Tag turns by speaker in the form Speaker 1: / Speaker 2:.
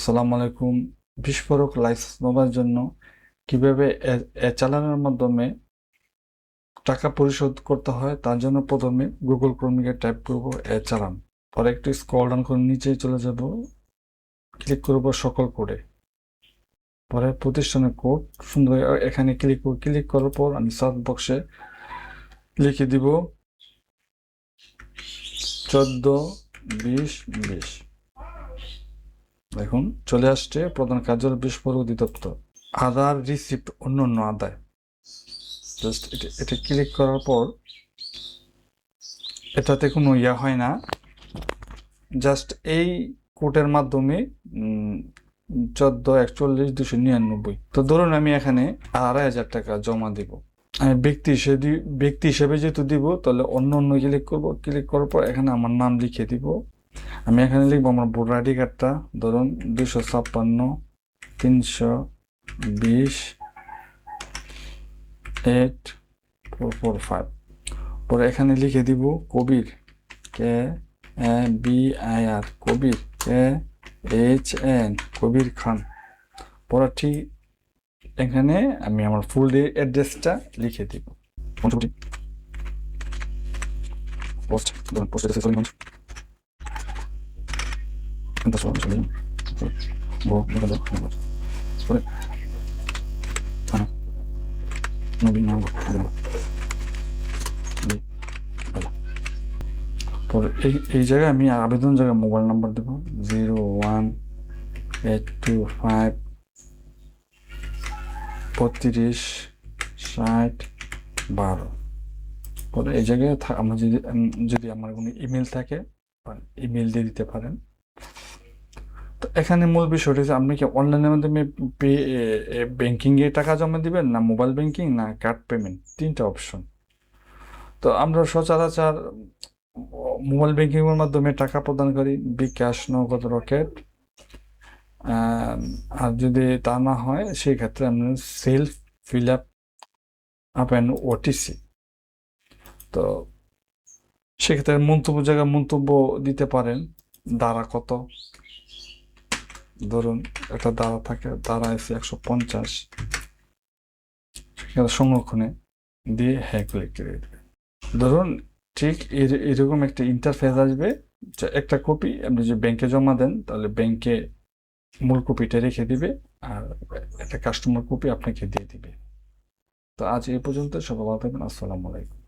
Speaker 1: আসসালামু আলাইকুম। বিস্ফোরক লাইসেন্স নেওয়ার জন্য কিভাবে চালানোর মাধ্যমে টাকা পরিশোধ করতে হয় তার জন্য প্রথমে গুগল ক্রোমে টাইপ করব চালান। পরে একটু স্ক্রল ডাউন করে নিচে চলে যাব, ক্লিক করব সকল কোডে। পরে প্রতিষ্ঠানের কোড সুন্দর এখানে ক্লিক করার পর আমি সার্চ বক্সে লিখে দিব 14-20-20। দেখুন চলে আসছে প্রধান কার্যালয় বিস্ফোরক অধিদপ্তর, আদার রিসিপ্ট অন্য আদায়। জাস্ট এটা ক্লিক করার পর এটাতে কোনো হয় না, জাস্ট এই কোডের মাধ্যমে 14-41-299। তো ধরুন আমি এখানে 2,500 টাকা জমা দিব। আমি ব্যক্তি হিসেবে যেহেতু দিব, তাহলে অন্য ক্লিক করব। ক্লিক করার পর এখানে আমার নাম লিখে দিব। আমি এখানে লিখবো আমার ভোটার আইডি কার্ডটা, ধরুন 256-320-8445। পরে এখানে লিখে দিব কবির, KBIR, কবির, KHN, কবির খান। পরে ঠিক এখানে আমি আমার ফুল অ্যাড্রেসটা লিখে দিব। পোস্ট অ্যাড্রেস পরে এই জায়গায় আমি আবেদন জায়গায় মোবাইল নাম্বার দেব 01-825-32-60-12। পরে এই জায়গায় আমার যদি আমার কোনো ইমেল থাকে ইমেল দিয়ে দিতে পারেন। তো এখানে মূল বিষয়টা হচ্ছে আপনি কি অনলাইনের মাধ্যমে ব্যাংকিংয়ে টাকা জমা দিবেন, না মোবাইল ব্যাংকিং, না কার্ড পেমেন্ট, তিনটা অপশন। তো আমরা সচরাচর মোবাইল ব্যাংকিংয়ের মাধ্যমে টাকা প্রদান করি, বিকাশ, নগদ, রকেট। আর যদি তা না হয় সেই ক্ষেত্রে আমরা self fill up and OTC. তো সেক্ষেত্রে মন্তব্য দিতে পারেন। দ্বারা কত, ধরুন একটা দ্বারা থাকে, দ্বারা এসে 150, সেখানে সংরক্ষণে দিয়ে ক্লিক করে দেবে। ধরুন ঠিক এরকম একটা ইন্টারফেস আসবে। একটা কপি আপনি যদি ব্যাংকে জমা দেন, তাহলে ব্যাংকে মূল কপিটা রেখে দিবে, আর একটা কাস্টমার কপি আপনাকে দিয়ে দিবে। তো আজ এই পর্যন্ত, সবাই ভালো থাকবেন। আসসালামু আলাইকুম।